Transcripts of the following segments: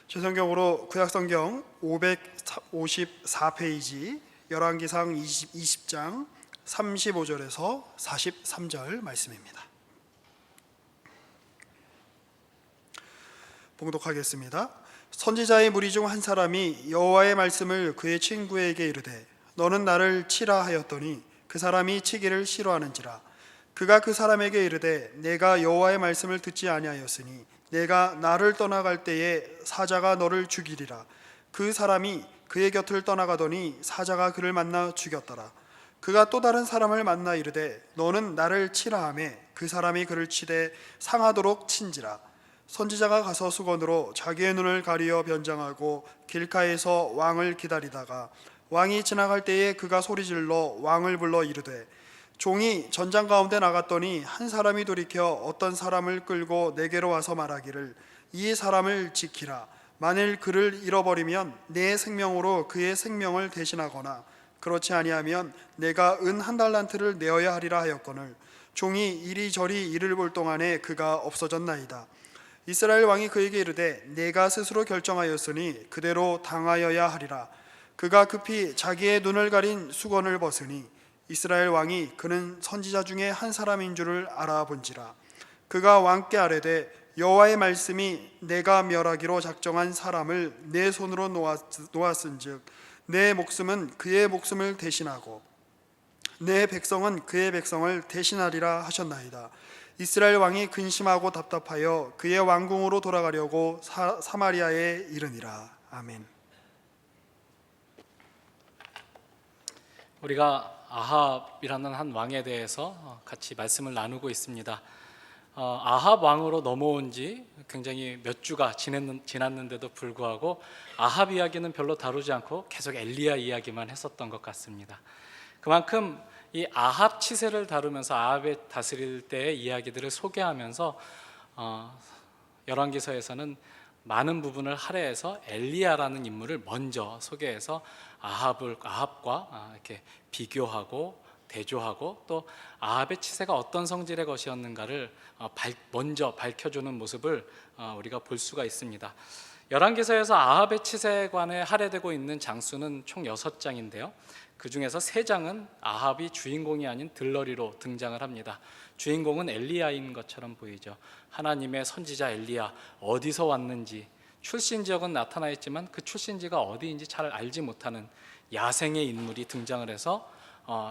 최성경으로 구약성경 554페이지 열왕기상 20장 35절에서 43절 말씀입니다. 봉독하겠습니다. 선지자의 무리 중 한 사람이 여호와의 말씀을 그의 친구에게 이르되 너는 나를 치라 하였더니 그 사람이 치기를 싫어하는지라. 그가 그 사람에게 이르되 내가 여호와의 말씀을 듣지 아니하였으니 내가 나를 떠나갈 때에 사자가 너를 죽이리라. 그 사람이 그의 곁을 떠나가더니 사자가 그를 만나 죽였더라. 그가 또 다른 사람을 만나 이르되 너는 나를 치라 하매 그 사람이 그를 치되 상하도록 친지라. 선지자가 가서 수건으로 자기의 눈을 가리어 변장하고 길가에서 왕을 기다리다가 왕이 지나갈 때에 그가 소리질러 왕을 불러 이르되 종이 전장 가운데 나갔더니 한 사람이 돌이켜 어떤 사람을 끌고 내게로 와서 말하기를 이 사람을 지키라. 만일 그를 잃어버리면 내 생명으로 그의 생명을 대신하거나 그렇지 아니하면 내가 은 1달란트를 내어야 하리라 하였거늘 종이 이리저리 이를 볼 동안에 그가 없어졌나이다. 이스라엘 왕이 그에게 이르되 내가 스스로 결정하였으니 그대로 당하여야 하리라. 그가 급히 자기의 눈을 가린 수건을 벗으니 이스라엘 왕이 그는 선지자 중에 한 사람인 줄을 알아본지라. 그가 왕께 아뢰되 여호와의 말씀이 내가 멸하기로 작정한 사람을 내 손으로 놓았은즉 내 목숨은 그의 목숨을 대신하고 내 백성은 그의 백성을 대신하리라 하셨나이다. 이스라엘 왕이 근심하고 답답하여 그의 왕궁으로 돌아가려고 사마리아에 이르니라. 아멘. 우리가 아합이라는 한 왕에 대해서 같이 말씀을 나누고 있습니다. 아합 왕으로 넘어온 지 굉장히 몇 주가 지났는데도 불구하고 아합 이야기는 별로 다루지 않고 계속 엘리야 이야기만 했었던 것 같습니다. 그만큼 이 아합 치세를 다루면서 아합의 다스릴 때의 이야기들을 소개하면서 열왕기서에서는 많은 부분을 할애해서 엘리야라는 인물을 먼저 소개해서 아합과 이렇게 비교하고 대조하고 또 아합의 치세가 어떤 성질의 것이었는가를 먼저 밝혀주는 모습을 우리가 볼 수가 있습니다. 열왕기서에서 아합의 치세에 관해 할애되고 있는 장수는 총 6장인데요. 그 중에서 3장은 아합이 주인공이 아닌 들러리로 등장을 합니다. 주인공은 엘리야인 것처럼 보이죠. 하나님의 선지자 엘리야, 어디서 왔는지 출신 지역은 나타나 있지만 그 출신지가 어디인지 잘 알지 못하는 야생의 인물이 등장을 해서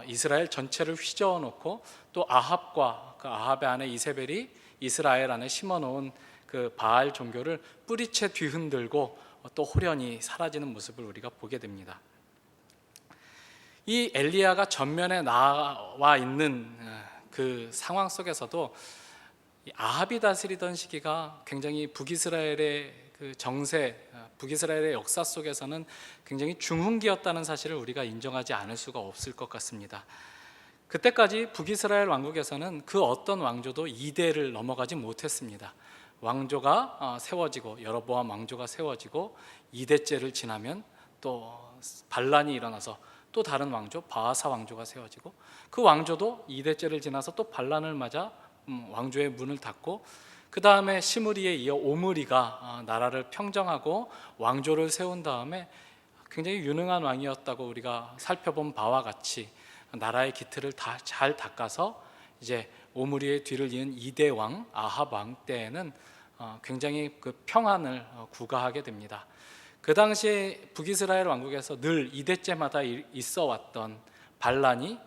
이스라엘 전체를 휘저어 놓고 또 아합과 그 아합의 아내 이세벨이 이스라엘 안에 심어놓은 그 바알 종교를 뿌리채 뒤흔들고 또 호련히 사라지는 모습을 우리가 보게 됩니다. 이 엘리야가 전면에 나와 있는 그 상황 속에서도 아합이 다스리던 시기가 굉장히 북이스라엘의 그 정세, 북이스라엘의 역사 속에서는 굉장히 중흥기였다는 사실을 우리가 인정하지 않을 수가 없을 것 같습니다. 그때까지 북이스라엘 왕국에서는 그 어떤 왕조도 2대를 넘어가지 못했습니다. 왕조가 세워지고 여로보암 왕조가 세워지고 2대째를 지나면 또 반란이 일어나서 또 다른 왕조 바하사 왕조가 세워지고 그 왕조도 2대째를 지나서 또 반란을 맞아 왕조의 문을 닫고 그 다음에 시므리에 이어 오므리가 나라를 평정하고 왕조를 세운 다음에 굉장히 유능한 왕이었다고 우리가 살펴본 바와 같이 나라의 기틀을 다 잘 닦아서 이제 오므리의 뒤를 이은 2대 왕 아합 왕 때에는 굉장히 그 평안을 구가하게 됩니다. 그 당시에 북이스라엘 왕국에서 늘 2대째마다 있어 왔던 반란이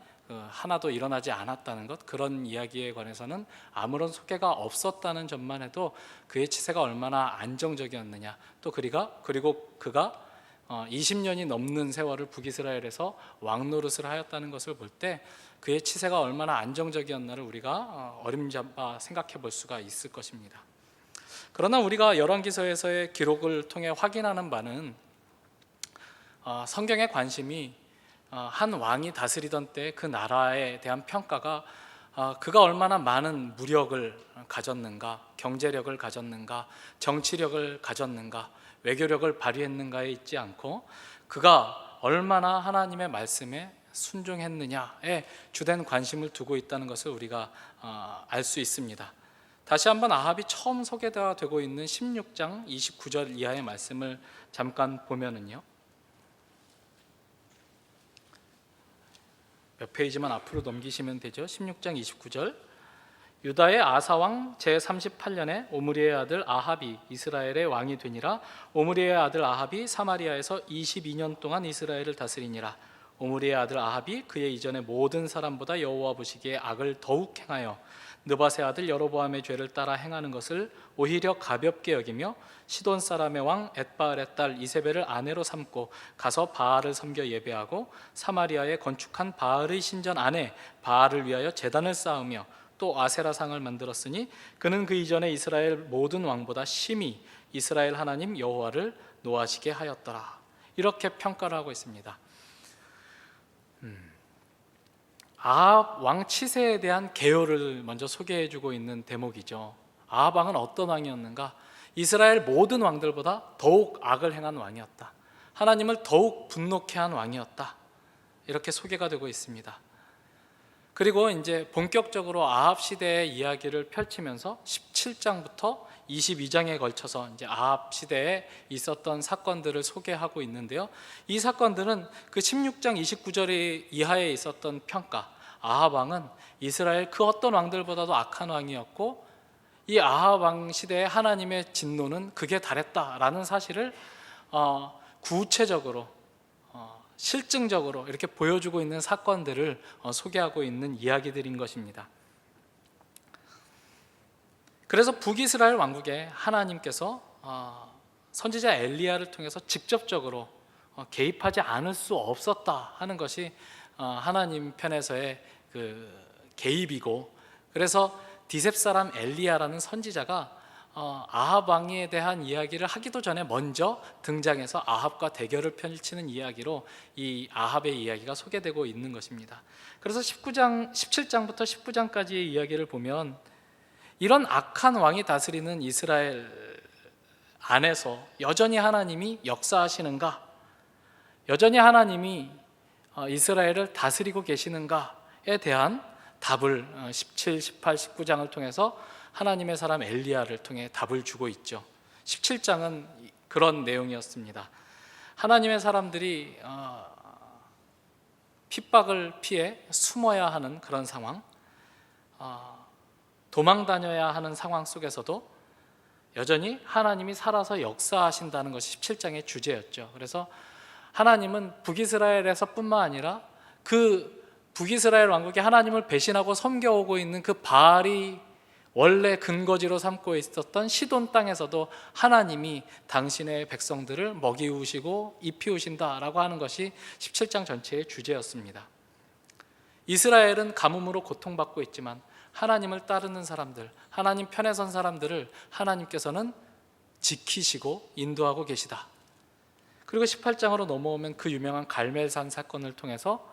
하나도 일어나지 않았다는 것, 그런 이야기에 관해서는 아무런 소개가 없었다는 점만 해도 그의 치세가 얼마나 안정적이었느냐, 또 그리고 그가 20년이 넘는 세월을 북이스라엘에서 왕노릇을 하였다는 것을 볼 때 그의 치세가 얼마나 안정적이었나를 우리가 어림잡아 생각해 볼 수가 있을 것입니다. 그러나 우리가 열왕기서에서의 기록을 통해 확인하는 바는 성경의 관심이 한 왕이 다스리던 때 그 나라에 대한 평가가 그가 얼마나 많은 무력을 가졌는가, 경제력을 가졌는가, 정치력을 가졌는가, 외교력을 발휘했는가에 있지 않고 그가 얼마나 하나님의 말씀에 순종했느냐에 주된 관심을 두고 있다는 것을 우리가 알 수 있습니다. 다시 한번 아합이 처음 소개되고 있는 16장 29절 이하의 말씀을 잠깐 보면은요, 몇 페이지만 앞으로 넘기시면 되죠. 16장 29절. 유다의 아사왕 제38년에 오므리의 아들 아합이 이스라엘의 왕이 되니라. 오므리의 아들 아합이 사마리아에서 22년 동안 이스라엘을 다스리니라. 오므리의 아들 아합이 그의 이전의 모든 사람보다 여호와 보시기에 악을 더욱 행하여 느밧의 아들 여로보암의 죄를 따라 행하는 것을 오히려 가볍게 여기며 시돈 사람의 왕 엣바알의 딸 이세벨을 아내로 삼고 가서 바알을 섬겨 예배하고 사마리아에 건축한 바알의 신전 안에 바알을 위하여 제단을 쌓으며 또 아세라상을 만들었으니 그는 그 이전에 이스라엘 모든 왕보다 심히 이스라엘 하나님 여호와를 노하시게 하였더라. 이렇게 평가를 하고 있습니다. 아합 왕 치세에 대한 개요를 먼저 소개해주고 있는 대목이죠. 아합 왕은 어떤 왕이었는가? 이스라엘 모든 왕들보다 더욱 악을 행한 왕이었다. 하나님을 더욱 분노케 한 왕이었다. 이렇게 소개가 되고 있습니다. 그리고 이제 본격적으로 아합 시대의 이야기를 펼치면서 17장부터 22장에 걸쳐서 이제 아합 시대에 있었던 사건들을 소개하고 있는데요. 이 사건들은 그 16장 29절 이하에 있었던 평가, 아합 왕은 이스라엘 그 어떤 왕들보다도 악한 왕이었고 이 아합 왕 시대에 하나님의 진노는 극에 달했다라는 사실을 구체적으로 실증적으로 이렇게 보여주고 있는 사건들을 소개하고 있는 이야기들인 것입니다. 그래서 북이스라엘 왕국에 하나님께서 선지자 엘리야를 통해서 직접적으로 개입하지 않을 수 없었다 하는 것이 하나님 편에서의 그 개입이고, 그래서 디셉 사람 엘리야라는 선지자가 아합 왕에 대한 이야기를 하기도 전에 먼저 등장해서 아합과 대결을 펼치는 이야기로 이 아합의 이야기가 소개되고 있는 것입니다. 그래서 17장부터 19장까지의 이야기를 보면 이런 악한 왕이 다스리는 이스라엘 안에서 여전히 하나님이 역사하시는가, 여전히 하나님이 이스라엘을 다스리고 계시는가에 대한 답을 17, 18, 19장을 통해서 하나님의 사람 엘리야를 통해 답을 주고 있죠. 17장은 그런 내용이었습니다. 하나님의 사람들이 핍박을 피해 숨어야 하는 그런 상황, 도망 다녀야 하는 상황 속에서도 여전히 하나님이 살아서 역사하신다는 것이 17장의 주제였죠. 그래서 하나님은 북이스라엘에서 뿐만 아니라 그 북이스라엘 왕국이 하나님을 배신하고 섬겨오고 있는 그 바알이 원래 근거지로 삼고 있었던 시돈 땅에서도 하나님이 당신의 백성들을 먹이우시고 입히우신다라고 하는 것이 17장 전체의 주제였습니다. 이스라엘은 가뭄으로 고통받고 있지만 하나님을 따르는 사람들, 하나님 편에 선 사람들을 하나님께서는 지키시고 인도하고 계시다. 그리고 18장으로 넘어오면 그 유명한 갈멜산 사건을 통해서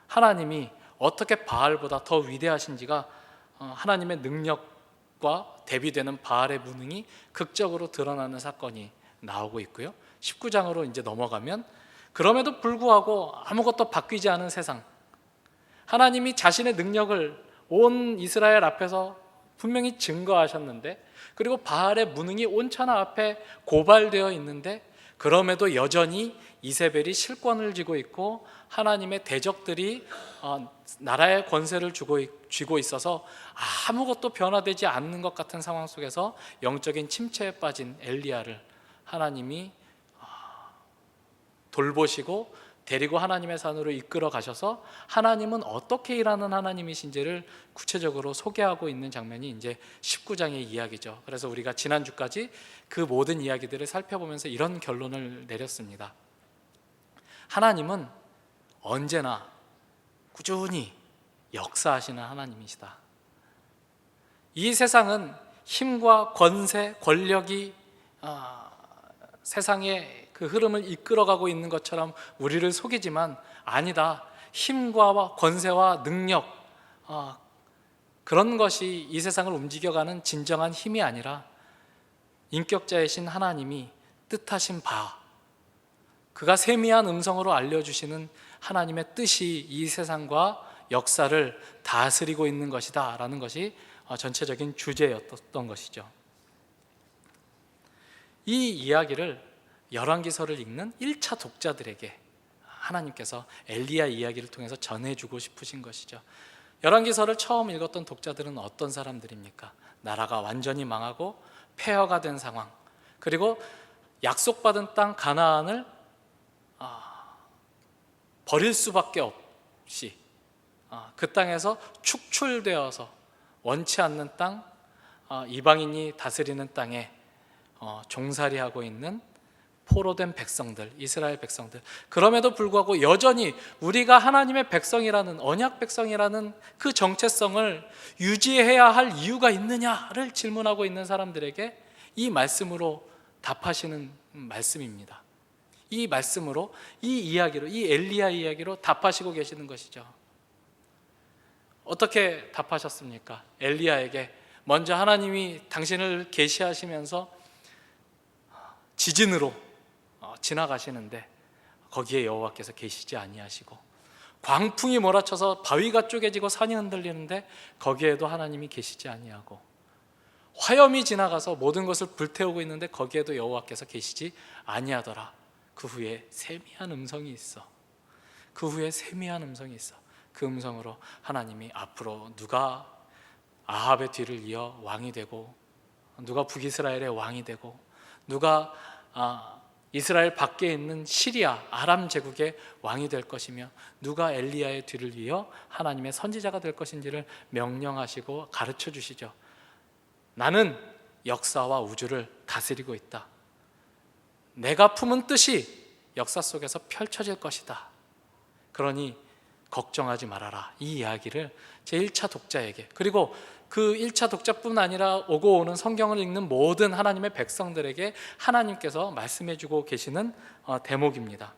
하나님이 어떻게 바알보다 더 위대하신지가 하나님의 능력과 대비되는 바알의 무능이 극적으로 드러나는 사건이 나오고 있고요. 19장으로 이제 넘어가면 그럼에도 불구하고 아무것도 바뀌지 않은 세상, 하나님이 자신의 능력을 온 이스라엘 앞에서 분명히 증거하셨는데, 그리고 바알의 무능이 온 천하 앞에 고발되어 있는데 그럼에도 여전히 이세벨이 실권을 쥐고 있고 하나님의 대적들이 나라의 권세를 쥐고 있어서 아무것도 변화되지 않는 것 같은 상황 속에서 영적인 침체에 빠진 엘리야를 하나님이 돌보시고 데리고 하나님의 산으로 이끌어 가셔서 하나님은 어떻게 일하는 하나님이신지를 구체적으로 소개하고 있는 장면이 이제 19장의 이야기죠. 그래서 우리가 지난주까지 그 모든 이야기들을 살펴보면서 이런 결론을 내렸습니다. 하나님은 언제나 꾸준히 역사하시는 하나님이시다. 이 세상은 힘과 권세, 권력이 세상의 그 흐름을 이끌어가고 있는 것처럼 우리를 속이지만 아니다. 힘과 권세와 능력, 그런 것이 이 세상을 움직여가는 진정한 힘이 아니라 인격자이신 하나님이 뜻하신 바, 그가 세미한 음성으로 알려주시는 하나님의 뜻이 이 세상과 역사를 다스리고 있는 것이다 라는 것이 전체적인 주제였던 것이죠. 이 이야기를 열왕기서를 읽는 1차 독자들에게 하나님께서 엘리야 이야기를 통해서 전해주고 싶으신 것이죠. 열왕기서를 처음 읽었던 독자들은 어떤 사람들입니까? 나라가 완전히 망하고 폐허가 된 상황, 그리고 약속받은 땅 가나안을 버릴 수밖에 없이 그 땅에서 축출되어서 원치 않는 땅, 이방인이 다스리는 땅에 종살이하고 있는 포로된 백성들, 이스라엘 백성들. 그럼에도 불구하고 여전히 우리가 하나님의 백성이라는, 언약 백성이라는 그 정체성을 유지해야 할 이유가 있느냐를 질문하고 있는 사람들에게 이 말씀으로 답하시는 말씀입니다. 이 말씀으로, 이 이야기로, 이 엘리야 이야기로 답하시고 계시는 것이죠. 어떻게 답하셨습니까? 엘리야에게 먼저 하나님이 당신을 계시하시면서 지진으로 지나가시는데 거기에 여호와께서 계시지 아니하시고, 광풍이 몰아쳐서 바위가 쪼개지고 산이 흔들리는데 거기에도 하나님이 계시지 아니하고, 화염이 지나가서 모든 것을 불태우고 있는데 거기에도 여호와께서 계시지 아니하더라. 그 후에 세미한 음성이 있어. 그 후에 세미한 음성이 있어. 그 음성으로 하나님이 앞으로 누가 아합의 뒤를 이어 왕이 되고, 누가 북이스라엘의 왕이 되고, 누가 이스라엘 밖에 있는 시리아 아람 제국의 왕이 될 것이며, 누가 엘리야의 뒤를 이어 하나님의 선지자가 될 것인지를 명령하시고 가르쳐 주시죠. 나는 역사와 우주를 다스리고 있다. 내가 품은 뜻이 역사 속에서 펼쳐질 것이다. 그러니 걱정하지 말아라. 이 이야기를 제1차 독자에게, 그리고 그 1차 독자뿐 아니라 오고 오는 성경을 읽는 모든 하나님의 백성들에게 하나님께서 말씀해 주고 계시는 대목입니다.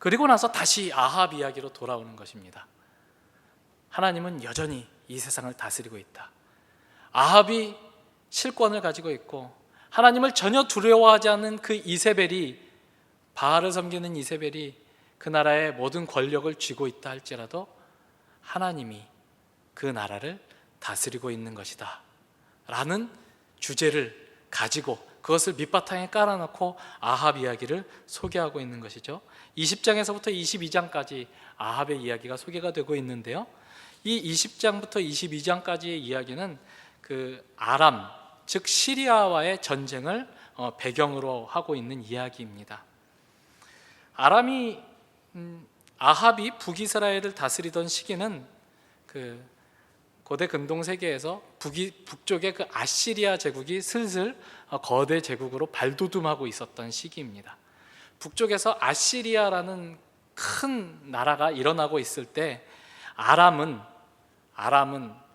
그리고 나서 다시 아합 이야기로 돌아오는 것입니다. 하나님은 여전히 이 세상을 다스리고 있다. 아합이 실권을 가지고 있고 하나님을 전혀 두려워하지 않는 그 이세벨이, 바알을 섬기는 이세벨이 그 나라의 모든 권력을 쥐고 있다 할지라도 하나님이 그 나라를 다스리고 있는 것이다 라는 주제를 가지고 그것을 밑바탕에 깔아놓고 아합 이야기를 소개하고 있는 것이죠. 20장에서부터 22장까지 아합의 이야기가 소개가 되고 있는데요, 이 20장부터 22장까지의 이야기는 그 아람, 즉 시리아와의 전쟁을 배경으로 하고 있는 이야기입니다. 아합이 북이스라엘을 다스리던 시기는 그 고대 근동 세계에서 북쪽의 그 아시리아 제국이 슬슬 거대 제국으로 발돋움하고 있었던 시기입니다. 북쪽에서 아시리아라는 큰 나라가 일어나고 있을 때 아람은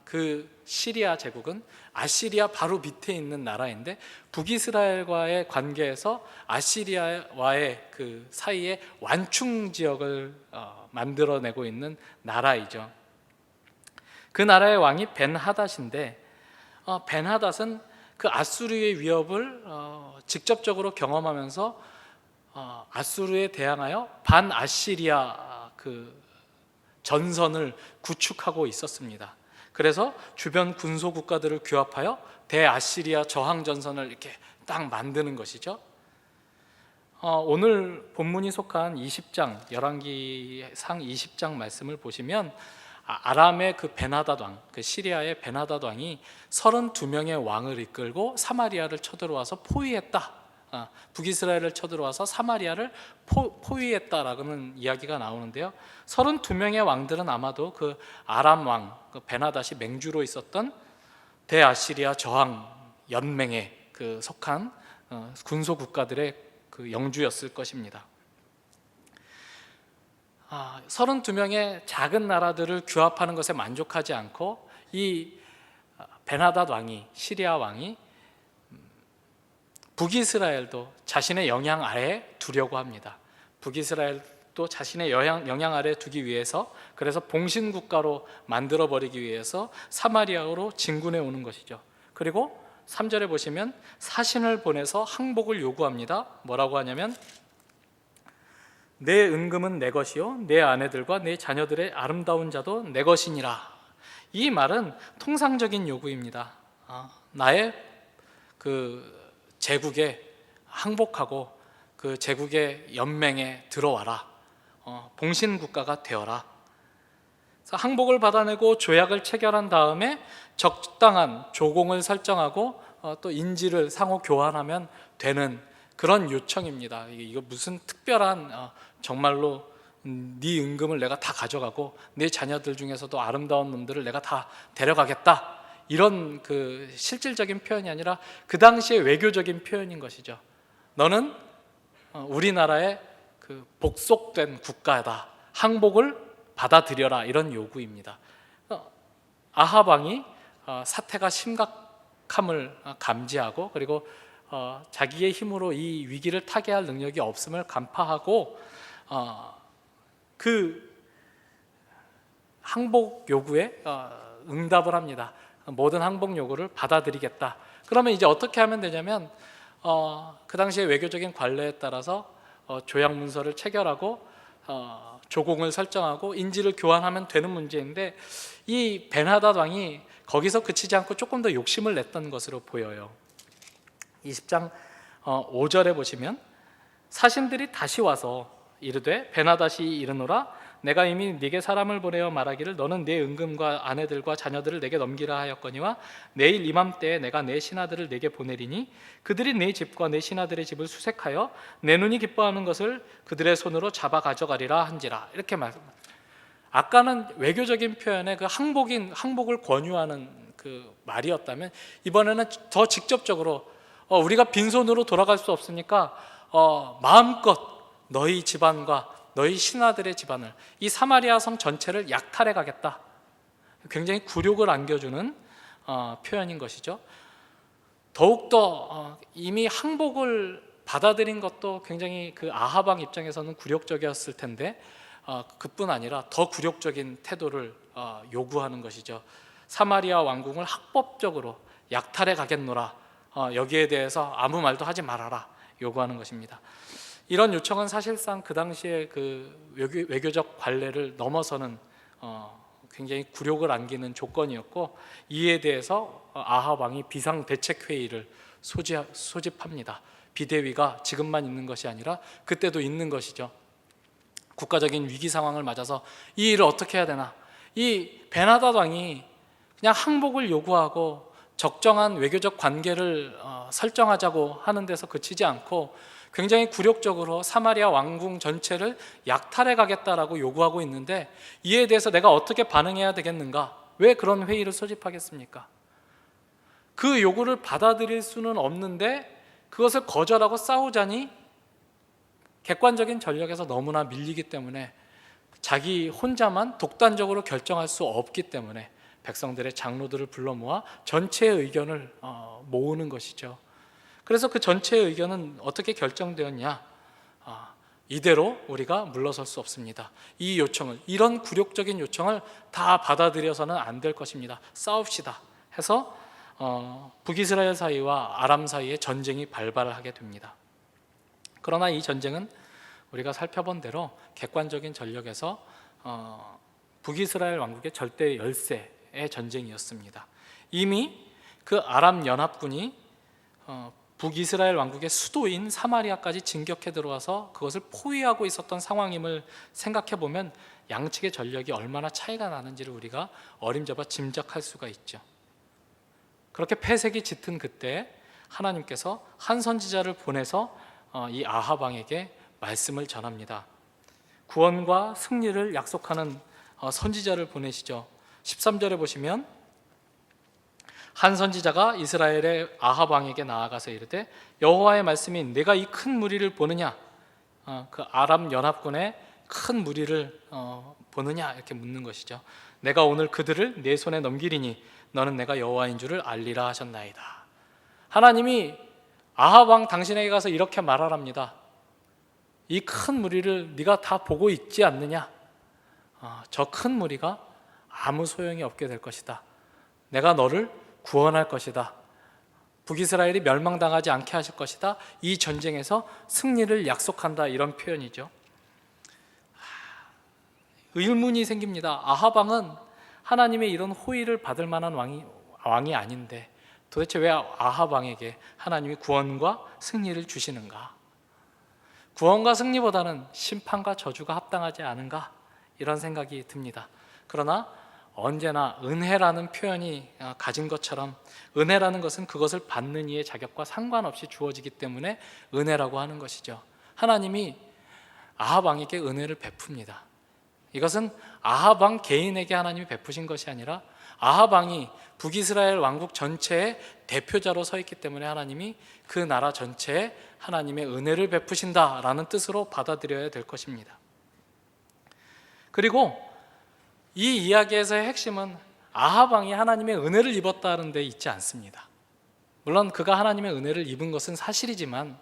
그 시리아 제국은 아시리아 바로 밑에 있는 나라인데 북이스라엘과의 관계에서 아시리아와의 그 사이에 완충 지역을 만들어내고 있는 나라이죠. 그 나라의 왕이 벤하닷인데 벤하닷은 그 아수르의 위협을 직접적으로 경험하면서 아수르에 대항하여 반아시리아 그 전선을 구축하고 있었습니다. 그래서 주변 군소 국가들을 규합하여 대아시리아 저항 전선을 이렇게 딱 만드는 것이죠. 오늘 본문이 속한 20장, 열왕기상 20장 말씀을 보시면 아람의 그 벤하닷 왕, 그 시리아의 벤하닷 왕이 32명의 왕을 이끌고 사마리아를 쳐들어와서 포위했다. 북이스라엘을 쳐들어와서 사마리아를 포위했다라는 이야기가 나오는데요, 32명의 왕들은 아마도 그 아람 왕, 그 벤하닷이 맹주로 있었던 대아시리아 저항 연맹에 그 속한 군소 국가들의 그 영주였을 것입니다. 32명의 작은 나라들을 규합하는 것에 만족하지 않고 이 벤하닷 왕이, 시리아 왕이 북이스라엘도 자신의 영향 아래에 두려고 합니다. 북이스라엘도 자신의 영향 아래에 두기 위해서, 그래서 봉신국가로 만들어버리기 위해서 사마리아로 진군해 오는 것이죠. 그리고 3절에 보시면 사신을 보내서 항복을 요구합니다. 뭐라고 하냐면 내 은금은 내 것이요 내 아내들과 내 자녀들의 아름다운 자도 내 것이니라. 이 말은 통상적인 요구입니다. 나의 그 제국에 항복하고 그 제국의 연맹에 들어와라. 봉신 국가가 되어라. 항복을 받아내고 조약을 체결한 다음에 적당한 조공을 설정하고 또 인지를 상호 교환하면 되는 그런 요청입니다. 이거 무슨 특별한 정말로 네 은금을 내가 다 가져가고 네 자녀들 중에서도 아름다운 놈들을 내가 다 데려가겠다, 이런 그 실질적인 표현이 아니라 그 당시의 외교적인 표현인 것이죠. 너는 우리나라의 그 복속된 국가다, 항복을 받아들여라, 이런 요구입니다. 아합 왕이 사태가 심각함을 감지하고 그리고 자기의 힘으로 이 위기를 타개할 능력이 없음을 간파하고 그 항복 요구에 응답을 합니다. 모든 항복 요구를 받아들이겠다. 그러면 이제 어떻게 하면 되냐면 그 당시의 외교적인 관례에 따라서 조약 문서를 체결하고 조공을 설정하고 인지를 교환하면 되는 문제인데, 이 벤하닷 왕이 거기서 그치지 않고 조금 더 욕심을 냈던 것으로 보여요. 20장 5절에 보시면 사신들이 다시 와서 이르되 벤하닷이 이르노라 내가 이미 네게 사람을 보내어 말하기를 너는 네 은금과 아내들과 자녀들을 내게 넘기라 하였거니와 내일 이맘때에 내가 내 신하들을 내게 보내리니 그들이 네 집과 내 신하들의 집을 수색하여 내 눈이 기뻐하는 것을 그들의 손으로 잡아 가져가리라 한지라. 이렇게 말합니다. 아까는 외교적인 표현에 그 항복을 권유하는 그 말이었다면, 이번에는 더 직접적으로 우리가 빈손으로 돌아갈 수 없으니까 마음껏 너희 집안과 너희 신하들의 집안을, 이 사마리아 성 전체를 약탈해 가겠다. 굉장히 굴욕을 안겨주는 표현인 것이죠. 더욱더 이미 항복을 받아들인 것도 굉장히 그 아합 왕 입장에서는 굴욕적이었을 텐데 그뿐 아니라 더 굴욕적인 태도를 요구하는 것이죠. 사마리아 왕궁을 학법적으로 약탈해 가겠노라, 여기에 대해서 아무 말도 하지 말아라 요구하는 것입니다. 이런 요청은 사실상 그 당시에 그 외교적 관례를 넘어서는 굉장히 굴욕을 안기는 조건이었고, 이에 대해서 아합 왕이 비상대책회의를 소집합니다. 비대위가 지금만 있는 것이 아니라 그때도 있는 것이죠. 국가적인 위기 상황을 맞아서 이 일을 어떻게 해야 되나. 이 벤하닷 왕이 그냥 항복을 요구하고 적정한 외교적 관계를 설정하자고 하는 데서 그치지 않고 굉장히 굴욕적으로 사마리아 왕궁 전체를 약탈해 가겠다라고 요구하고 있는데, 이에 대해서 내가 어떻게 반응해야 되겠는가? 왜 그런 회의를 소집하겠습니까? 그 요구를 받아들일 수는 없는데 그것을 거절하고 싸우자니 객관적인 전력에서 너무나 밀리기 때문에 자기 혼자만 독단적으로 결정할 수 없기 때문에 백성들의 장로들을 불러 모아 전체의 의견을 모으는 것이죠. 그래서 그 전체의 의견은 어떻게 결정되었냐? 이대로 우리가 물러설 수 없습니다. 이 요청을, 이런 굴욕적인 요청을 다 받아들여서는 안 될 것입니다. 싸웁시다 해서 북이스라엘 사이와 아람 사이에 전쟁이 발발을 하게 됩니다. 그러나 이 전쟁은 우리가 살펴본 대로 객관적인 전력에서 북이스라엘 왕국의 절대 열세의 전쟁이었습니다. 이미 그 아람 연합군이 북이스라엘 왕국의 수도인 사마리아까지 진격해 들어와서 그것을 포위하고 있었던 상황임을 생각해 보면 양측의 전력이 얼마나 차이가 나는지를 우리가 어림잡아 짐작할 수가 있죠. 그렇게 패색이 짙은 그때 하나님께서 한 선지자를 보내서 이 아합 왕에게 말씀을 전합니다. 구원과 승리를 약속하는 선지자를 보내시죠. 13절에 보시면 한 선지자가 이스라엘의 아합 왕에게 나아가서 이르되 여호와의 말씀이 내가 이 큰 무리를 보느냐, 그 아람 연합군의 큰 무리를 보느냐 이렇게 묻는 것이죠. 내가 오늘 그들을 내 손에 넘기리니 너는 내가 여호와인 줄을 알리라 하셨나이다. 하나님이 아합 왕 당신에게 가서 이렇게 말하랍니다. 이 큰 무리를 네가 다 보고 있지 않느냐? 저 큰 무리가 아무 소용이 없게 될 것이다. 내가 너를 구원할 것이다. 북이스라엘이 멸망당하지 않게 하실 것이다. 이 전쟁에서 승리를 약속한다. 이런 표현이죠. 의문이 생깁니다. 아합 왕은 하나님의 이런 호의를 받을 만한 왕이 아닌데 도대체 왜 아합 왕에게 하나님이 구원과 승리를 주시는가? 구원과 승리보다는 심판과 저주가 합당하지 않은가? 이런 생각이 듭니다. 그러나 언제나 은혜라는 표현이 가진 것처럼 은혜라는 것은 그것을 받는 이의 자격과 상관없이 주어지기 때문에 은혜라고 하는 것이죠. 하나님이 아합 왕에게 은혜를 베풉니다. 이것은 아합 왕 개인에게 하나님이 베푸신 것이 아니라 아합 왕이 북이스라엘 왕국 전체의 대표자로 서 있기 때문에 하나님이 그 나라 전체에 하나님의 은혜를 베푸신다라는 뜻으로 받아들여야 될 것입니다. 그리고 이 이야기에서의 핵심은 아합 왕이 하나님의 은혜를 입었다는 데 있지 않습니다. 물론 그가 하나님의 은혜를 입은 것은 사실이지만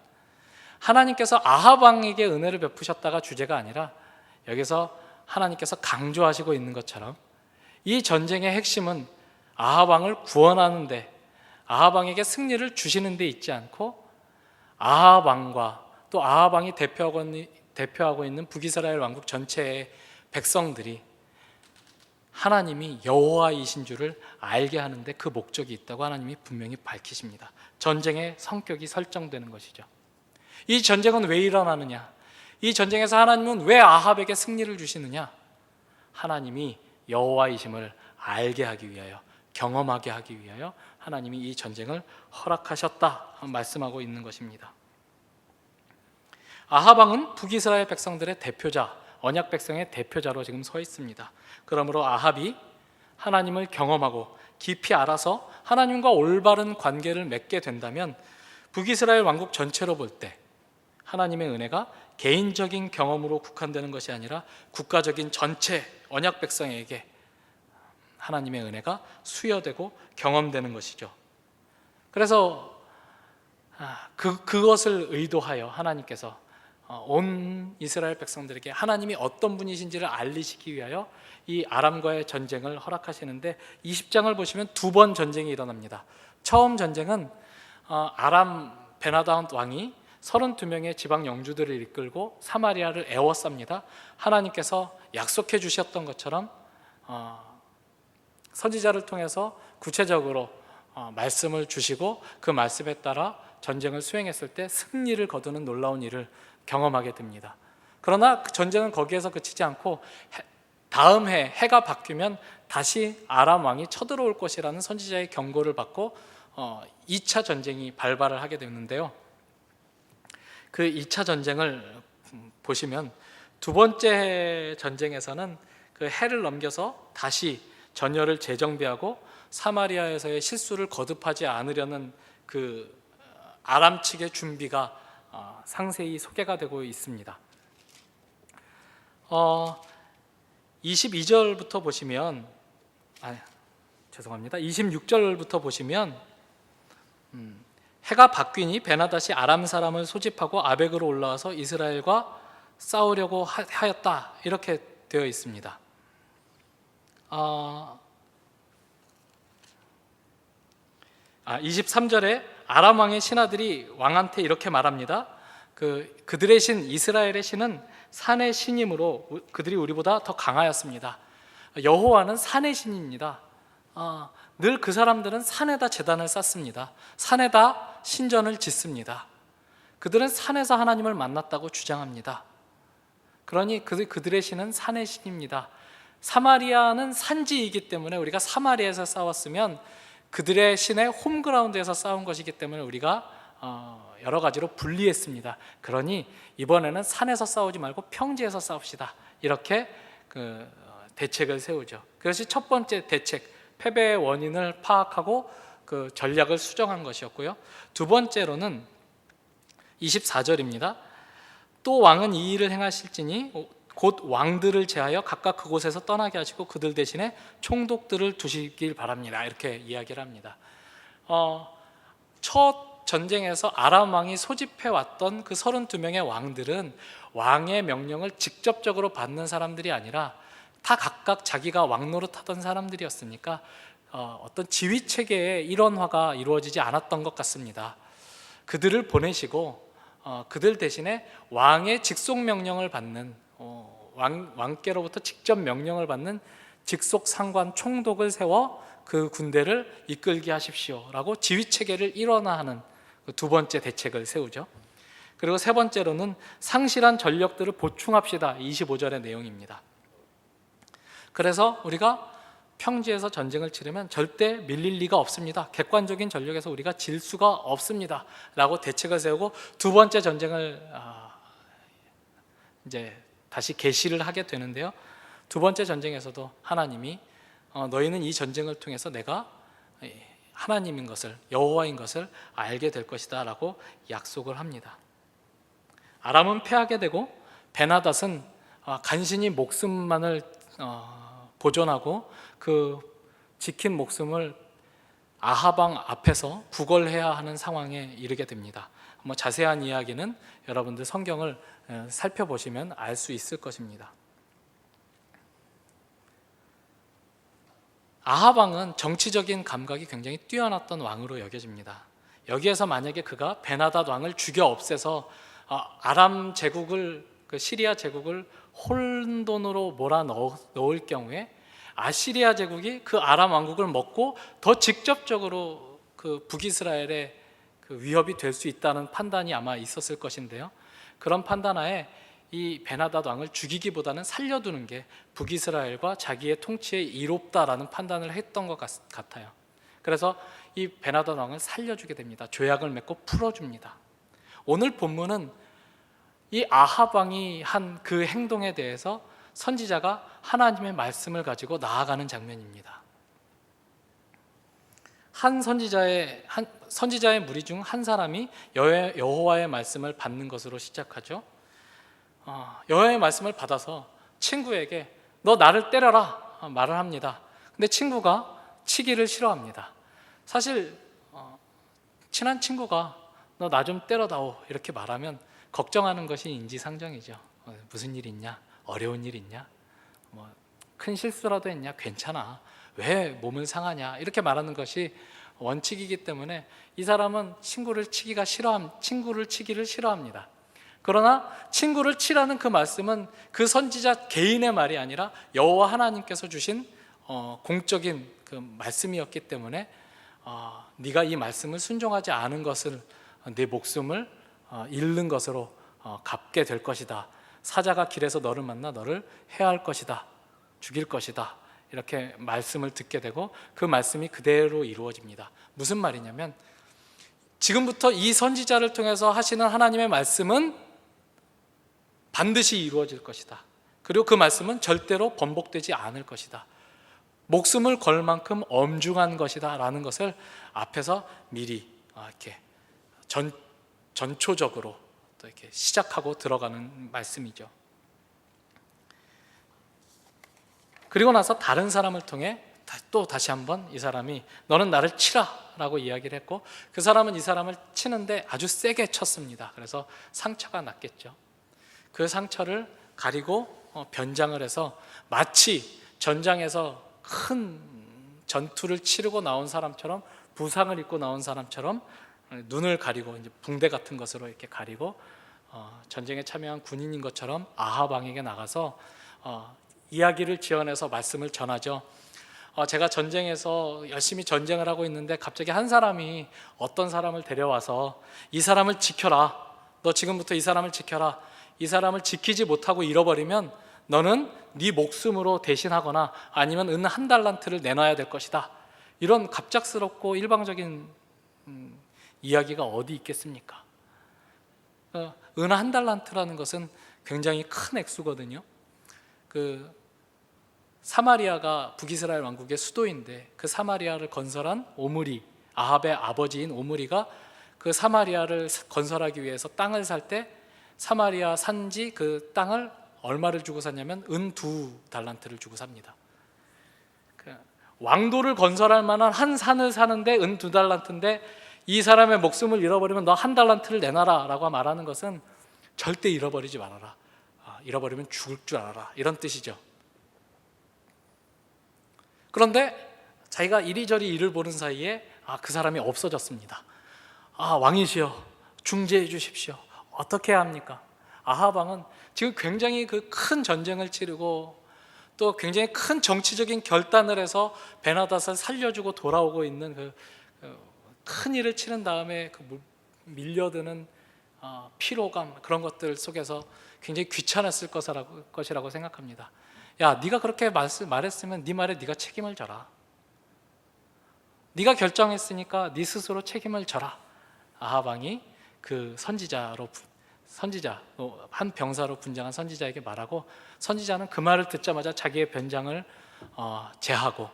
하나님께서 아합 왕에게 은혜를 베푸셨다가 주제가 아니라 여기서 하나님께서 강조하시고 있는 것처럼 이 전쟁의 핵심은 아합 왕을 구원하는데 아합 왕에게 승리를 주시는 데 있지 않고 아합 왕과 또 아합 왕이 대표하고 있는 북이스라엘 왕국 전체의 백성들이 하나님이 여호와이신 줄을 알게 하는데 그 목적이 있다고 하나님이 분명히 밝히십니다. 전쟁의 성격이 설정되는 것이죠. 이 전쟁은 왜 일어나느냐? 이 전쟁에서 하나님은 왜 아합에게 승리를 주시느냐? 하나님이 여호와이심을 알게 하기 위하여, 경험하게 하기 위하여 하나님이 이 전쟁을 허락하셨다 말씀하고 있는 것입니다. 아합 왕은 북이스라엘 백성들의 대표자, 언약 백성의 대표자로 지금 서 있습니다. 그러므로 아합이 하나님을 경험하고 깊이 알아서 하나님과 올바른 관계를 맺게 된다면 북이스라엘 왕국 전체로 볼 때 하나님의 은혜가 개인적인 경험으로 국한되는 것이 아니라 국가적인 전체 언약 백성에게 하나님의 은혜가 수여되고 경험되는 것이죠. 그래서 그것을 의도하여 하나님께서 온 이스라엘 백성들에게 하나님이 어떤 분이신지를 알리시기 위하여 이 아람과의 전쟁을 허락하시는데 20장을 보시면 두 번 전쟁이 일어납니다. 처음 전쟁은 아람 베나다운 왕이 32명의 지방 영주들을 이끌고 사마리아를 에워쌉니다. 하나님께서 약속해 주셨던 것처럼 선지자를 통해서 구체적으로 말씀을 주시고 그 말씀에 따라 전쟁을 수행했을 때 승리를 거두는 놀라운 일을 경험하게 됩니다. 그러나 그 전쟁은 거기에서 그치지 않고 다음 해가 바뀌면 다시 아람 왕이 쳐들어올 것이라는 선지자의 경고를 받고 2차 전쟁이 발발을 하게 되는데요. 그 2차 전쟁을 보시면 두 번째 전쟁에서는 그 해를 넘겨서 다시 전열을 재정비하고 사마리아에서의 실수를 거듭하지 않으려는 그 아람 측의 준비가 상세히 소개가 되고 있습니다. 22절부터 보시면 26절부터 보시면 해가 바뀌니 베나닷이 아람 사람을 소집하고 아벡으로 올라와서 이스라엘과 싸우려고 하였다 이렇게 되어 있습니다. 23절에 아람 왕의 신하들이 왕한테 이렇게 말합니다. 그들의 신 이스라엘의 신은 산의 신이므로 그들이 우리보다 더 강하였습니다. 여호와는 산의 신입니다. 늘 그 사람들은 산에다 제단을 쌓습니다. 산에다 신전을 짓습니다. 그들은 산에서 하나님을 만났다고 주장합니다. 그러니 그들의 신은 산의 신입니다. 사마리아는 산지이기 때문에 우리가 사마리아에서 싸웠으면 그들의 신의 홈그라운드에서 싸운 것이기 때문에 우리가 여러 가지로 분리했습니다. 그러니 이번에는 산에서 싸우지 말고 평지에서 싸웁시다. 이렇게 대책을 세우죠. 그것이 첫 번째 대책, 패배의 원인을 파악하고 그 전략을 수정한 것이었고요. 두 번째로는 24절입니다. 또 왕은 이 일을 행하실지니 곧 왕들을 제하여 각각 그곳에서 떠나게 하시고 그들 대신에 총독들을 두시길 바랍니다. 이렇게 이야기를 합니다. 첫 전쟁에서 아람 왕이 소집해 왔던 그 32명의 왕들은 왕의 명령을 직접적으로 받는 사람들이 아니라 다 각각 자기가 왕 노릇하던 사람들이었으니까 어떤 지휘 체계의 일원화가 이루어지지 않았던 것 같습니다. 그들을 보내시고 그들 대신에 왕의 직속 명령을 받는 왕께로부터 직접 명령을 받는 직속 상관 총독을 세워 그 군대를 이끌게 하십시오라고 지휘 체계를 일원화하는 그 두 번째 대책을 세우죠. 그리고 세 번째로는 상실한 전력들을 보충합시다. 25절의 내용입니다. 그래서 우리가 평지에서 전쟁을 치르면 절대 밀릴 리가 없습니다. 객관적인 전력에서 우리가 질 수가 없습니다. 라고 대책을 세우고 두 번째 전쟁을 이제 다시 개시를 하게 되는데요. 두 번째 전쟁에서도 하나님이 너희는 이 전쟁을 통해서 내가 하나님인 것을, 여호와인 것을 알게 될 것이다 라고 약속을 합니다. 아람은 패하게 되고 베나닷은 간신히 목숨만을 보존하고 그 지킨 목숨을 아합 왕 앞에서 구걸해야 하는 상황에 이르게 됩니다. 자세한 이야기는 여러분들 성경을 살펴보시면 알 수 있을 것입니다. 아합 왕은 정치적인 감각이 굉장히 뛰어났던 왕으로 여겨집니다. 여기에서 만약에 그가 베나닷 왕을 죽여 없애서 아람 제국을, 그 시리아 제국을 혼돈으로 몰아 넣을 경우에 아시리아 제국이 그 아람 왕국을 먹고 더 직접적으로 그 북이스라엘의 그 위협이 될 수 있다는 판단이 아마 있었을 것인데요. 그런 판단하에 이 베나닷 왕을 죽이기보다는 살려두는 게 북이스라엘과 자기의 통치에 이롭다라는 판단을 했던 것 같아요. 그래서 이 베나닷 왕을 살려주게 됩니다. 조약을 맺고 풀어줍니다. 오늘 본문은 이 아합 왕이 한 그 행동에 대해서 선지자가 하나님의 말씀을 가지고 나아가는 장면입니다. 한 선지자의 무리 중 한 사람이 여호와의 말씀을 받는 것으로 시작하죠. 여호와의 말씀을 받아서 친구에게 너 나를 때려라 말을 합니다. 근데 친구가 치기를 싫어합니다. 사실 친한 친구가 너 나 좀 때려다오 이렇게 말하면 걱정하는 것이 인지상정이죠. 무슨 일 있냐? 어려운 일 있냐? 큰 실수라도 했냐? 괜찮아. 왜 몸을 상하냐? 이렇게 말하는 것이 원칙이기 때문에 이 사람은 친구를 치기를 싫어합니다. 그러나 친구를 치라는 그 말씀은 그 선지자 개인의 말이 아니라 여호와 하나님께서 주신 공적인 그 말씀이었기 때문에 네가 이 말씀을 순종하지 않은 것을 네 목숨을 잃는 것으로 갚게 될 것이다. 사자가 길에서 너를 만나 너를 해할 것이다. 죽일 것이다. 이렇게 말씀을 듣게 되고 그 말씀이 그대로 이루어집니다. 무슨 말이냐면 지금부터 이 선지자를 통해서 하시는 하나님의 말씀은 반드시 이루어질 것이다. 그리고 그 말씀은 절대로 번복되지 않을 것이다. 목숨을 걸 만큼 엄중한 것이다 라는 것을 앞에서 미리 이렇게 전초적으로 또 이렇게 시작하고 들어가는 말씀이죠. 그리고 나서 다른 사람을 통해 또 다시 한번 이 사람이 너는 나를 치라 라고 이야기를 했고 그 사람은 이 사람을 치는데 아주 세게 쳤습니다. 그래서 상처가 났겠죠. 그 상처를 가리고 변장을 해서 마치 전장에서 큰 전투를 치르고 나온 사람처럼 부상을 입고 나온 사람처럼 눈을 가리고 이제 붕대 같은 것으로 이렇게 가리고 전쟁에 참여한 군인인 것처럼 아합 왕에게 나가서 이야기를 지어내서 말씀을 전하죠. 제가 전쟁에서 열심히 전쟁을 하고 있는데 갑자기 한 사람이 어떤 사람을 데려와서 이 사람을 지켜라. 너 지금부터 이 사람을 지켜라. 이 사람을 지키지 못하고 잃어버리면 너는 네 목숨으로 대신하거나 아니면 은 한 달란트를 내놔야 될 것이다. 이런 갑작스럽고 일방적인 이야기가 어디 있겠습니까? 은 한 달란트라는 것은 굉장히 큰 액수거든요. 그 사마리아가 북이스라엘 왕국의 수도인데 그 사마리아를 건설한 오므리, 아합의 아버지인 오므리가 그 사마리아를 건설하기 위해서 땅을 살 때 사마리아 산지 그 땅을 얼마를 주고 샀냐면 은 2달란트를 주고 삽니다. 왕도를 건설할 만한 한 산을 사는데 은 2달란트인데 이 사람의 목숨을 잃어버리면 너 한 달란트를 내놔라 라고 말하는 것은 절대 잃어버리지 말아라. 잃어버리면 죽을 줄 알아라. 이런 뜻이죠. 그런데 자기가 이리저리 일을 보는 사이에 그 사람이 없어졌습니다. 왕이시여 중재해 주십시오. 어떻게 해야 합니까? 아합 왕은 지금 굉장히 그 큰 전쟁을 치르고 또 굉장히 큰 정치적인 결단을 해서 베나닷을 살려주고 돌아오고 있는 큰 일을 치른 다음에 밀려드는 피로감, 그런 것들 속에서 굉장히 귀찮았을 것이라고 생각합니다. 야, 네가 그렇게 말했으면 네 말에 네가 책임을 져라. 네가 결정했으니까 네 스스로 책임을 져라. 아합 왕이 그 선지자, 한 병사로 분장한 선지자에게 말하고, 선지자는 그 말을 듣자마자 자기의 변장을 제하고,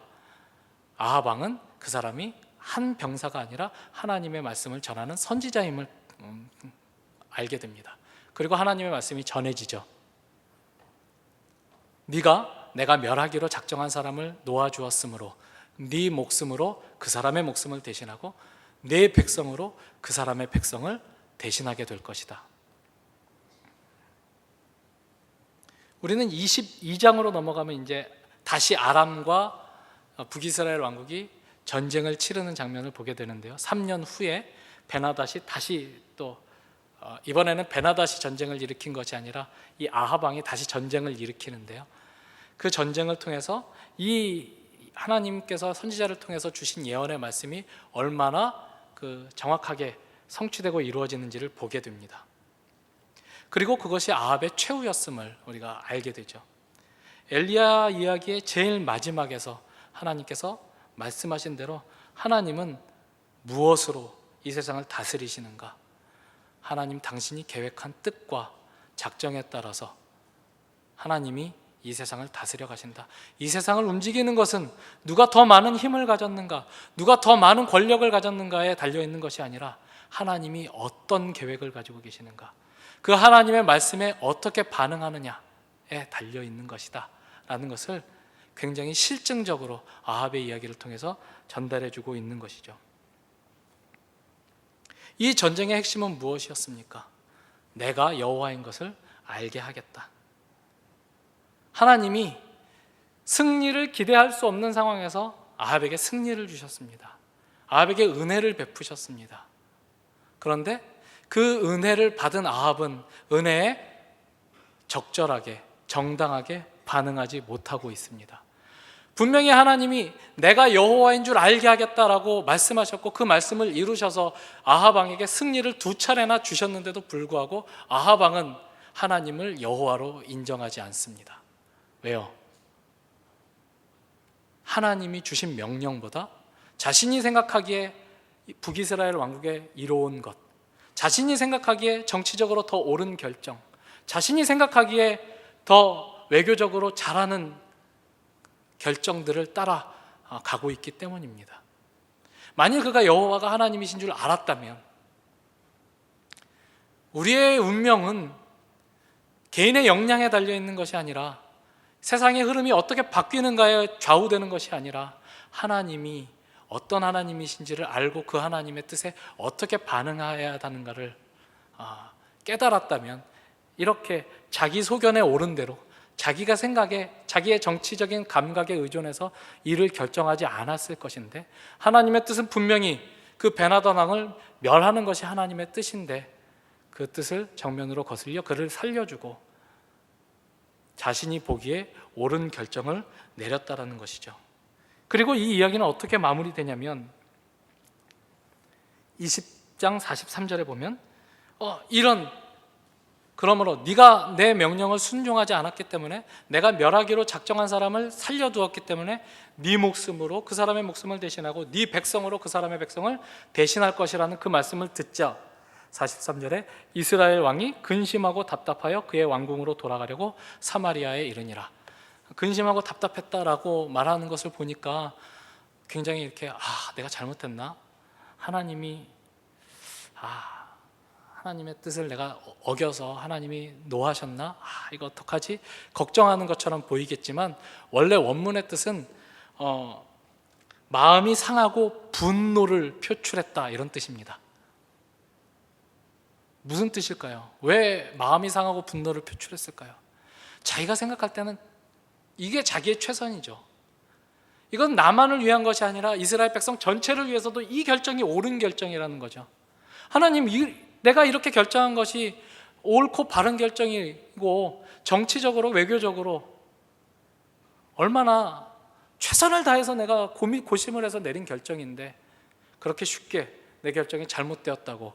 아합 왕은 그 사람이 한 병사가 아니라 하나님의 말씀을 전하는 선지자임을 알게 됩니다. 그리고 하나님의 말씀이 전해지죠. 내가 멸하기로 작정한 사람을 놓아주었으므로 네 목숨으로 그 사람의 목숨을 대신하고 네 백성으로 그 사람의 백성을 대신하게 될 것이다. 우리는 22장으로 넘어가면 이제 다시 아람과 북이스라엘 왕국이 전쟁을 치르는 장면을 보게 되는데요. 3년 후에 베나닷이 다시 또 이번에는 베나닷이 전쟁을 일으킨 것이 아니라 이 아합 왕이 다시 전쟁을 일으키는데요. 그 전쟁을 통해서 이 하나님께서 선지자를 통해서 주신 예언의 말씀이 얼마나 정확하게 성취되고 이루어지는지를 보게 됩니다. 그리고 그것이 아합의 최후였음을 우리가 알게 되죠. 엘리야 이야기의 제일 마지막에서 하나님께서 말씀하신 대로 하나님은 무엇으로 이 세상을 다스리시는가? 하나님 당신이 계획한 뜻과 작정에 따라서 하나님이 이 세상을 다스려 가신다. 이 세상을 움직이는 것은 누가 더 많은 힘을 가졌는가, 누가 더 많은 권력을 가졌는가에 달려있는 것이 아니라 하나님이 어떤 계획을 가지고 계시는가, 그 하나님의 말씀에 어떻게 반응하느냐에 달려있는 것이다 라는 것을 굉장히 실증적으로 아합의 이야기를 통해서 전달해주고 있는 것이죠. 이 전쟁의 핵심은 무엇이었습니까? 내가 여호와인 것을 알게 하겠다. 하나님이 승리를 기대할 수 없는 상황에서 아합에게 승리를 주셨습니다. 아합에게 은혜를 베푸셨습니다. 그런데 그 은혜를 받은 아합은 은혜에 적절하게, 정당하게 반응하지 못하고 있습니다. 분명히 하나님이 내가 여호와인 줄 알게 하겠다라고 말씀하셨고 그 말씀을 이루셔서 아합 왕에게 승리를 2차례나 주셨는데도 불구하고 아합 왕은 하나님을 여호와로 인정하지 않습니다. 왜요? 하나님이 주신 명령보다 자신이 생각하기에 북이스라엘 왕국에 이로운 것, 자신이 생각하기에 정치적으로 더 옳은 결정, 자신이 생각하기에 더 외교적으로 잘하는 결정들을 따라 가고 있기 때문입니다. 만일 그가 여호와가 하나님이신 줄 알았다면 우리의 운명은 개인의 역량에 달려있는 것이 아니라 세상의 흐름이 어떻게 바뀌는가에 좌우되는 것이 아니라 하나님이 어떤 하나님이신지를 알고 그 하나님의 뜻에 어떻게 반응해야 하는가를 깨달았다면 이렇게 자기 소견에 옳은 대로 자기가 생각에 자기의 정치적인 감각에 의존해서 일을 결정하지 않았을 것인데 하나님의 뜻은 분명히 그 베나닷 왕을 멸하는 것이 하나님의 뜻인데 그 뜻을 정면으로 거슬려 그를 살려주고 자신이 보기에 옳은 결정을 내렸다라는 것이죠. 그리고 이 이야기는 어떻게 마무리되냐면 20장 43절에 보면 그러므로 네가 내 명령을 순종하지 않았기 때문에 내가 멸하기로 작정한 사람을 살려두었기 때문에 네 목숨으로 그 사람의 목숨을 대신하고 네 백성으로 그 사람의 백성을 대신할 것이라는 그 말씀을 듣자 43절에 이스라엘 왕이 근심하고 답답하여 그의 왕궁으로 돌아가려고 사마리아에 이르니라. 근심하고 답답했다라고 말하는 것을 보니까 굉장히 이렇게 내가 잘못했나? 하나님의 뜻을 내가 어겨서 하나님이 노하셨나? 이거 어떡하지? 걱정하는 것처럼 보이겠지만 원래 원문의 뜻은 마음이 상하고 분노를 표출했다 이런 뜻입니다. 무슨 뜻일까요? 왜 마음이 상하고 분노를 표출했을까요? 자기가 생각할 때는 이게 자기의 최선이죠. 이건 나만을 위한 것이 아니라 이스라엘 백성 전체를 위해서도 이 결정이 옳은 결정이라는 거죠. 하나님, 내가 이렇게 결정한 것이 옳고 바른 결정이고 정치적으로 외교적으로 얼마나 최선을 다해서 내가 고심을 해서 내린 결정인데 그렇게 쉽게 내 결정이 잘못되었다고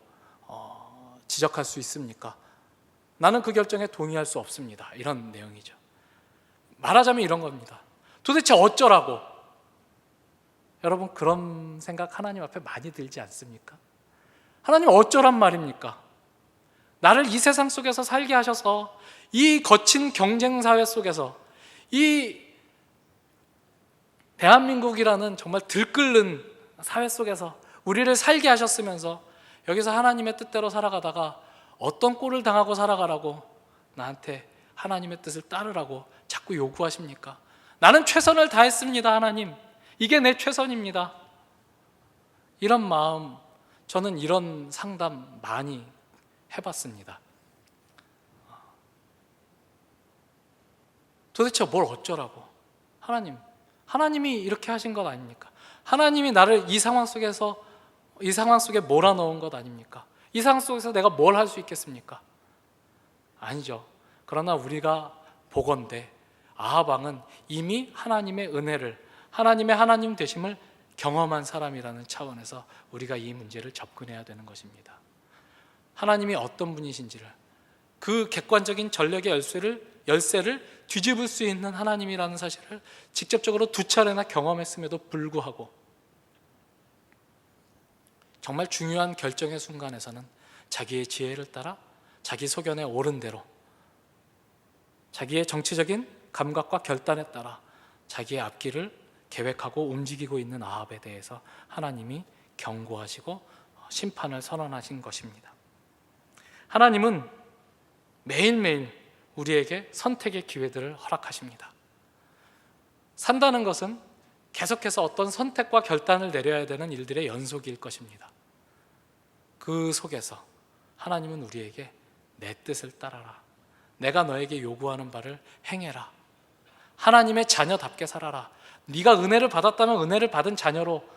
지적할 수 있습니까? 나는 그 결정에 동의할 수 없습니다. 이런 내용이죠. 말하자면 이런 겁니다. 도대체 어쩌라고? 여러분, 그런 생각 하나님 앞에 많이 들지 않습니까? 하나님 어쩌란 말입니까? 나를 이 세상 속에서 살게 하셔서 이 거친 경쟁 사회 속에서 이 대한민국이라는 정말 들끓는 사회 속에서 우리를 살게 하셨으면서 여기서 하나님의 뜻대로 살아가다가 어떤 꼴을 당하고 살아가라고 나한테 하나님의 뜻을 따르라고 자꾸 요구하십니까? 나는 최선을 다했습니다, 하나님. 이게 내 최선입니다. 이런 마음, 저는 이런 상담 많이 해봤습니다. 도대체 뭘 어쩌라고? 하나님이 이렇게 하신 것 아닙니까? 하나님이 나를 이 상황 속에 몰아넣은 것 아닙니까? 이 상황 속에서 내가 뭘 할 수 있겠습니까? 아니죠. 그러나 우리가 보건대 아합 왕은 이미 하나님의 은혜를, 하나님의 하나님 되심을 경험한 사람이라는 차원에서 우리가 이 문제를 접근해야 되는 것입니다. 하나님이 어떤 분이신지를, 그 객관적인 전력의 열쇠를 뒤집을 수 있는 하나님이라는 사실을 직접적으로 2차례나 경험했음에도 불구하고 정말 중요한 결정의 순간에서는 자기의 지혜를 따라 자기 소견에 옳은 대로 자기의 정치적인 감각과 결단에 따라 자기의 앞길을 계획하고 움직이고 있는 아합에 대해서 하나님이 경고하시고 심판을 선언하신 것입니다. 하나님은 매일매일 우리에게 선택의 기회들을 허락하십니다. 산다는 것은 계속해서 어떤 선택과 결단을 내려야 되는 일들의 연속일 것입니다. 그 속에서 하나님은 우리에게 내 뜻을 따라라, 내가 너에게 요구하는 바를 행해라, 하나님의 자녀답게 살아라, 네가 은혜를 받았다면 은혜를 받은 자녀로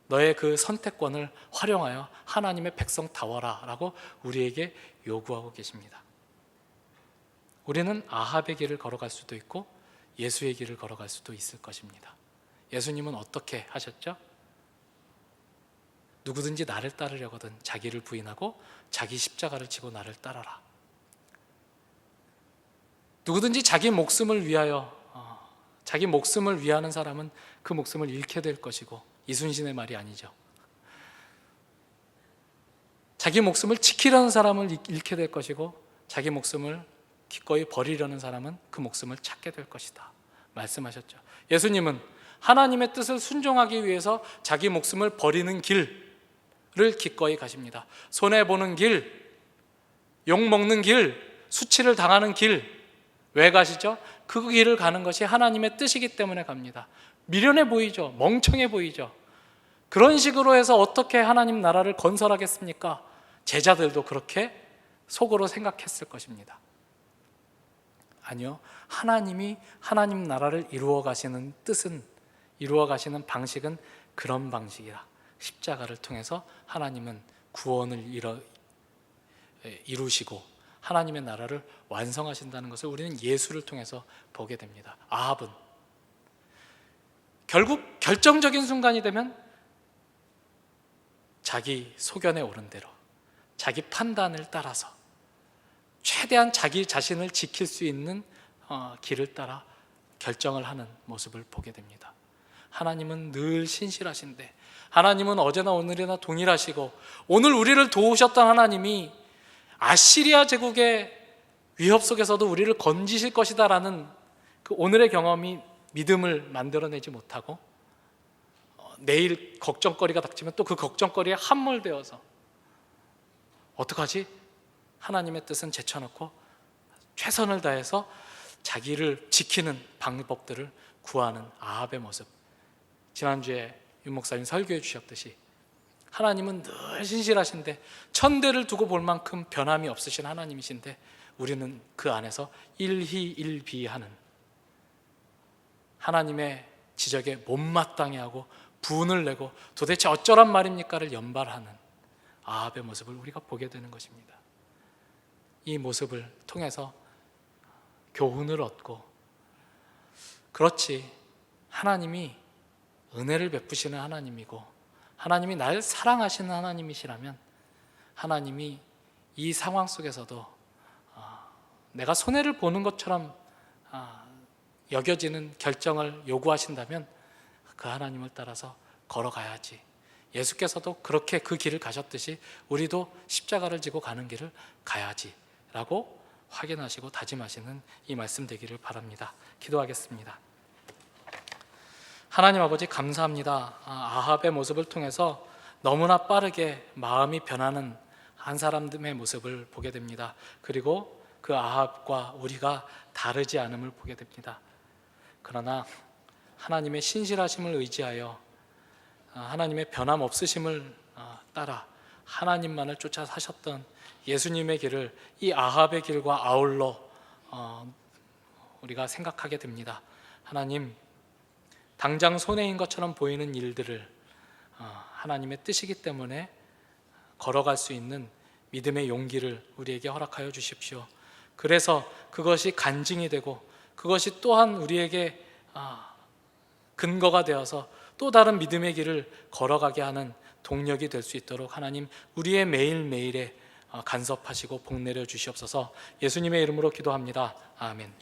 너의 그 선택권을 활용하여 하나님의 백성다워라 라고 우리에게 요구하고 계십니다. 우리는 아합의 길을 걸어갈 수도 있고 예수의 길을 걸어갈 수도 있을 것입니다. 예수님은 어떻게 하셨죠? 누구든지 나를 따르려거든 자기를 부인하고 자기 십자가를 지고 나를 따라라. 누구든지 자기 목숨을 위하는 사람은 그 목숨을 잃게 될 것이고, 이순신의 말이 아니죠. 자기 목숨을 지키려는 사람을 잃게 될 것이고, 자기 목숨을 기꺼이 버리려는 사람은 그 목숨을 찾게 될 것이다 말씀하셨죠. 예수님은 하나님의 뜻을 순종하기 위해서 자기 목숨을 버리는 길을 기꺼이 가십니다. 손해보는 길, 욕먹는 길, 수치를 당하는 길, 왜 가시죠? 그 길을 가는 것이 하나님의 뜻이기 때문에 갑니다. 미련해 보이죠? 멍청해 보이죠? 그런 식으로 해서 어떻게 하나님 나라를 건설하겠습니까? 제자들도 그렇게 속으로 생각했을 것입니다. 아니요, 하나님이 하나님 나라를 이루어 가시는 방식은 그런 방식이라. 십자가를 통해서 하나님은 구원을 이루시고 하나님의 나라를 완성하신다는 것을 우리는 예수를 통해서 보게 됩니다. 아합은 결국 결정적인 순간이 되면 자기 소견에 오른 대로, 자기 판단을 따라서 최대한 자기 자신을 지킬 수 있는 길을 따라 결정을 하는 모습을 보게 됩니다. 하나님은 늘 신실하신데, 하나님은 어제나 오늘이나 동일하시고, 오늘 우리를 도우셨던 하나님이 아시리아 제국의 위협 속에서도 우리를 건지실 것이다 라는 그 오늘의 경험이 믿음을 만들어내지 못하고, 내일 걱정거리가 닥치면 또 그 걱정거리에 함몰되어서 어떡하지? 하나님의 뜻은 제쳐놓고 최선을 다해서 자기를 지키는 방법들을 구하는 아합의 모습. 지난주에 윤 목사님 설교해 주셨듯이 하나님은 늘 신실하신데, 천대를 두고 볼 만큼 변함이 없으신 하나님이신데, 우리는 그 안에서 일희일비하는, 하나님의 지적에 못마땅해 하고 분을 내고 도대체 어쩌란 말입니까를 연발하는 아합의 모습을 우리가 보게 되는 것입니다. 이 모습을 통해서 교훈을 얻고, 그렇지, 하나님이 은혜를 베푸시는 하나님이고 하나님이 날 사랑하시는 하나님이시라면 하나님이 이 상황 속에서도 내가 손해를 보는 것처럼 여겨지는 결정을 요구하신다면 그 하나님을 따라서 걸어가야지. 예수께서도 그렇게 그 길을 가셨듯이 우리도 십자가를 지고 가는 길을 가야지 라고 확인하시고 다짐하시는 이 말씀 되기를 바랍니다. 기도하겠습니다. 하나님 아버지, 감사합니다. 아합의 모습을 통해서 너무나 빠르게 마음이 변하는 한 사람의 모습을 보게 됩니다. 그리고 그 아합과 우리가 다르지 않음을 보게 됩니다. 그러나 하나님의 신실하심을 의지하여 하나님의 변함없으심을 따라 하나님만을 쫓아 사셨던 예수님의 길을 이 아합의 길과 아울러 우리가 생각하게 됩니다. 하나님, 당장 손해인 것처럼 보이는 일들을 하나님의 뜻이기 때문에 걸어갈 수 있는 믿음의 용기를 우리에게 허락하여 주십시오. 그래서 그것이 간증이 되고 그것이 또한 우리에게 근거가 되어서 또 다른 믿음의 길을 걸어가게 하는 동력이 될 수 있도록 하나님, 우리의 매일매일에 간섭하시고 복 내려 주시옵소서. 예수님의 이름으로 기도합니다. 아멘.